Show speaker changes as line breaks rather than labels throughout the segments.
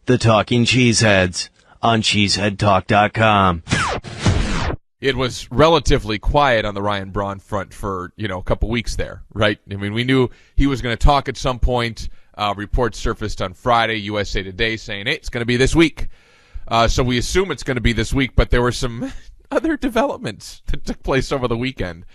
The Talking Cheeseheads on cheeseheadtalk.com.
It was relatively quiet on the Ryan Braun front for, a couple weeks there, right? I mean, we knew he was going to talk at some point. Reports surfaced on Friday, USA Today, saying, hey, it's going to be this week. So we assume it's going to be this week, but there were some other developments that took place over the weekend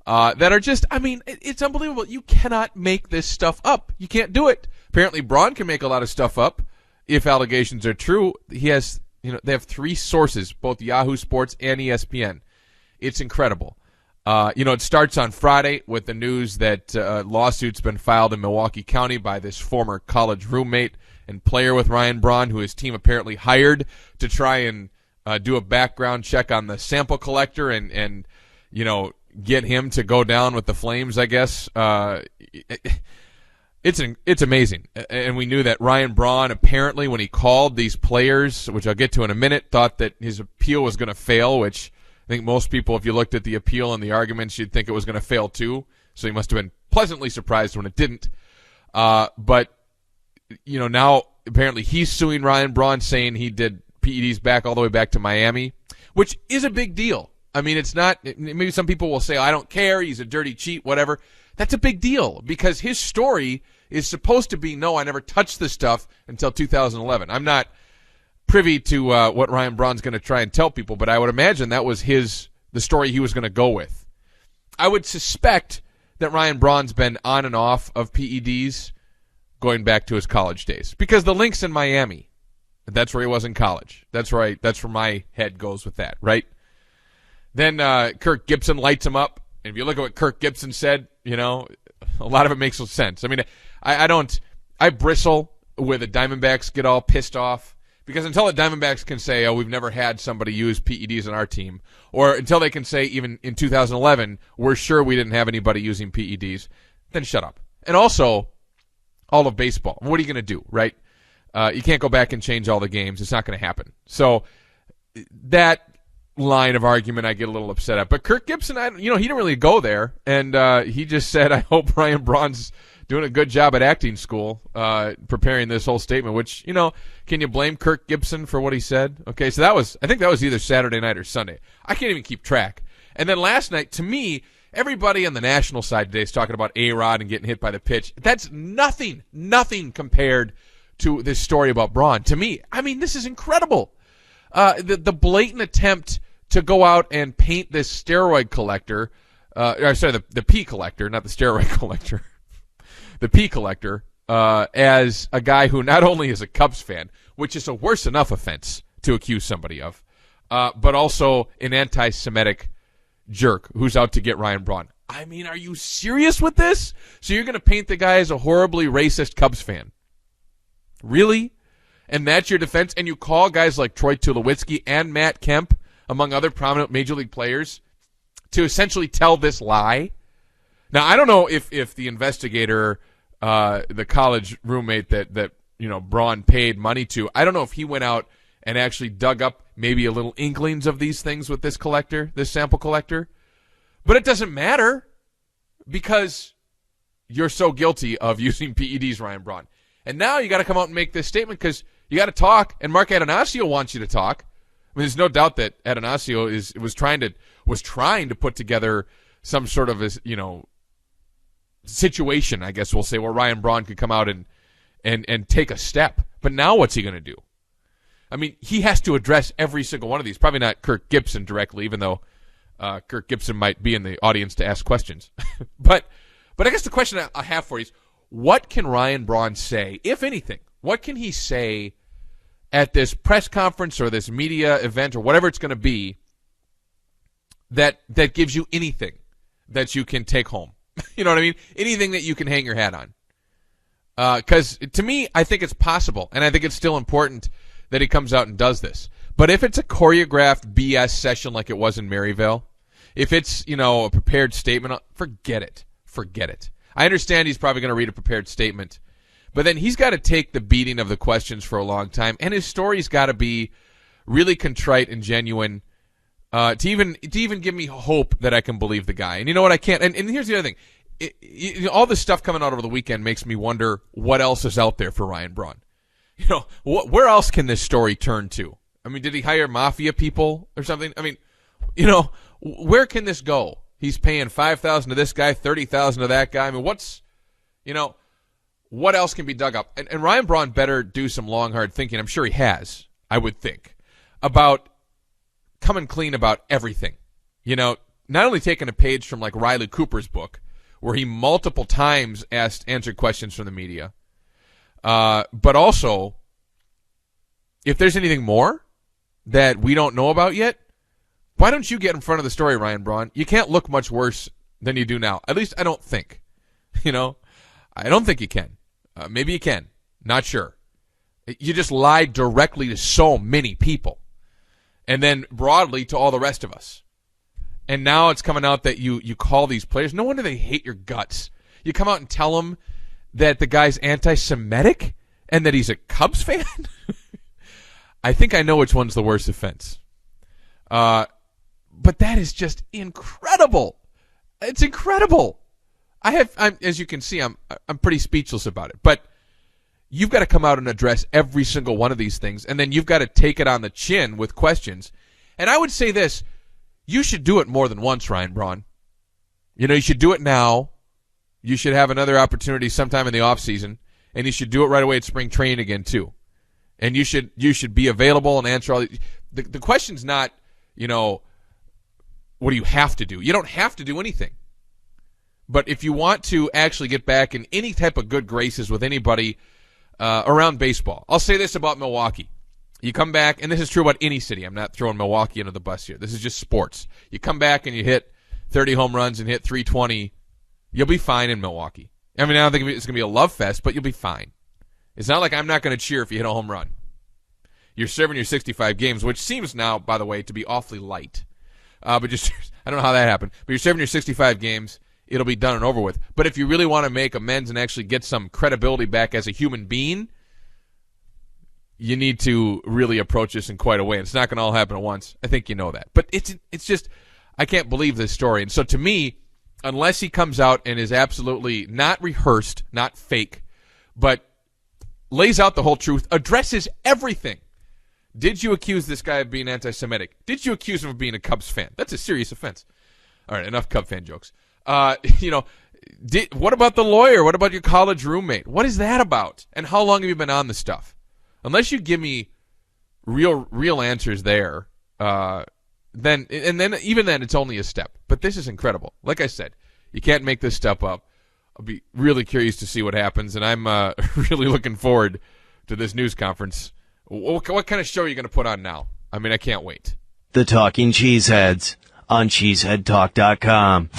that are just, it's unbelievable. You cannot make this stuff up. You can't do it. Apparently, Braun can make a lot of stuff up if allegations are true. He has, they have three sources, both Yahoo Sports and ESPN. It's incredible. It starts on Friday with the news that a lawsuit's been filed in Milwaukee County by this former college roommate and player with Ryan Braun, who his team apparently hired to try and do a background check on the sample collector and get him to go down with the Flames, I guess. It's amazing. And we knew that Ryan Braun, apparently, when he called these players, which I'll get to in a minute, thought that his appeal was going to fail, which I think most people, if you looked at the appeal and the arguments, you'd think it was going to fail too. So he must have been pleasantly surprised when it didn't. But now apparently he's suing Ryan Braun, saying he did PEDs all the way back to Miami, which is a big deal. I mean, it's not, maybe some people will say, I don't care, he's a dirty cheat, whatever. That's a big deal because his story is supposed to be, no, I never touched this stuff until 2011. I'm not privy to what Ryan Braun's going to try and tell people, but I would imagine that was the story he was going to go with. I would suspect that Ryan Braun's been on and off of PEDs going back to his college days because the link's in Miami. That's where he was in college. That's right. That's where my head goes with that, right? Then Kirk Gibson lights him up. And if you look at what Kirk Gibson said, a lot of it makes sense. I mean, I bristle when the Diamondbacks get all pissed off because until the Diamondbacks can say, oh, we've never had somebody use PEDs on our team, or until they can say even in 2011, we're sure we didn't have anybody using PEDs, then shut up. And also, all of baseball. What are you going to do, right? You can't go back and change all the games. It's not going to happen. So that line of argument I get a little upset at. But Kirk Gibson, he didn't really go there, and he just said, I hope Ryan Braun's doing a good job at acting school, preparing this whole statement, which, can you blame Kirk Gibson for what he said? Okay, so I think that was either Saturday night or Sunday. I can't even keep track. And then last night, to me, everybody on the national side today is talking about A-Rod and getting hit by the pitch. That's nothing compared to this story about Braun. To me, this is incredible. The blatant attempt to go out and paint this steroid collector, the pee collector, not the steroid collector, the pee collector, as a guy who not only is a Cubs fan, which is a worse enough offense to accuse somebody of, but also an anti-Semitic jerk who's out to get Ryan Braun. Are you serious with this? So you're going to paint the guy as a horribly racist Cubs fan? Really? And that's your defense? And you call guys like Troy Tulowitzki and Matt Kemp, among other prominent Major League players, to essentially tell this lie? Now, I don't know if the investigator, the college roommate that Braun paid money to, I don't know if he went out and actually dug up maybe a little inklings of these things with this sample collector. But it doesn't matter because you're so guilty of using PEDs, Ryan Braun. And now you got to come out and make this statement because you got to talk, and Mark Atanasio wants you to talk. There's no doubt that Atanasio was trying to put together some sort of situation, I guess we'll say, where Ryan Braun could come out and take a step. But now what's he going to do? He has to address every single one of these. Probably not Kirk Gibson directly, even though Kirk Gibson might be in the audience to ask questions. But I guess the question I have for you is, what can Ryan Braun say, if anything? What can he say at this press conference or this media event or whatever it's going to be that gives you anything that you can take home? You know what I mean? Anything that you can hang your hat on. Because to me, I think it's possible, and I think it's still important that he comes out and does this. But if it's a choreographed BS session like it was in Maryville, if it's, a prepared statement, forget it. Forget it. I understand he's probably going to read a prepared statement, but then he's got to take the beating of the questions for a long time, and his story's got to be really contrite and genuine to even give me hope that I can believe the guy. And you know what? I can't. And here's the other thing. All this stuff coming out over the weekend makes me wonder what else is out there for Ryan Braun. Where else can this story turn to? I mean, did he hire mafia people or something? I mean, where can this go? He's paying $5,000 to this guy, $30,000 to that guy. I mean, what else can be dug up? And Ryan Braun better do some long, hard thinking. I'm sure he has, I would think, about coming clean about everything. Not only taking a page from like Riley Cooper's book, where he multiple times answered questions from the media, but also, if there's anything more that we don't know about yet, why don't you get in front of the story, Ryan Braun? You can't look much worse than you do now. At least I don't think. I don't think you can. Maybe you can. Not sure. You just lied directly to so many people, and then broadly to all the rest of us. And now it's coming out that you call these players. No wonder they hate your guts. You come out and tell them that the guy's anti-Semitic and that he's a Cubs fan? I think I know which one's the worst offense. But that is just incredible. It's incredible. As you can see, I'm pretty speechless about it. But you've got to come out and address every single one of these things, and then you've got to take it on the chin with questions. And I would say this. You should do it more than once, Ryan Braun. You should do it now. You should have another opportunity sometime in the offseason, and you should do it right away at spring training again, too. And you should be available and answer all the question's not, what do you have to do? You don't have to do anything. But if you want to actually get back in any type of good graces with anybody around baseball, I'll say this about Milwaukee. You come back, and this is true about any city. I'm not throwing Milwaukee under the bus here. This is just sports. You come back and you hit 30 home runs and hit 320, you'll be fine in Milwaukee. I mean, I don't think it's going to be a love fest, but you'll be fine. It's not like I'm not going to cheer if you hit a home run. You're serving your 65 games, which seems now, by the way, to be awfully light. But just I don't know how that happened. But you're serving your 65 games. It'll be done and over with. But if you really want to make amends and actually get some credibility back as a human being, you need to really approach this in quite a way. It's not going to all happen at once. I think you know that. But it's just, I can't believe this story. And so to me, unless he comes out and is absolutely not rehearsed, not fake, but lays out the whole truth, addresses everything. Did you accuse this guy of being anti-Semitic? Did you accuse him of being a Cubs fan? That's a serious offense. All right, enough Cub fan jokes. What about the lawyer? What about your college roommate? What is that about? And how long have you been on the stuff? Unless you give me real answers there, then it's only a step. But this is incredible. Like I said, you can't make this stuff up. I'll be really curious to see what happens, and I'm really looking forward to this news conference. What kind of show are you going to put on now? I mean, I can't wait.
The Talking Cheeseheads on cheeseheadtalk.com.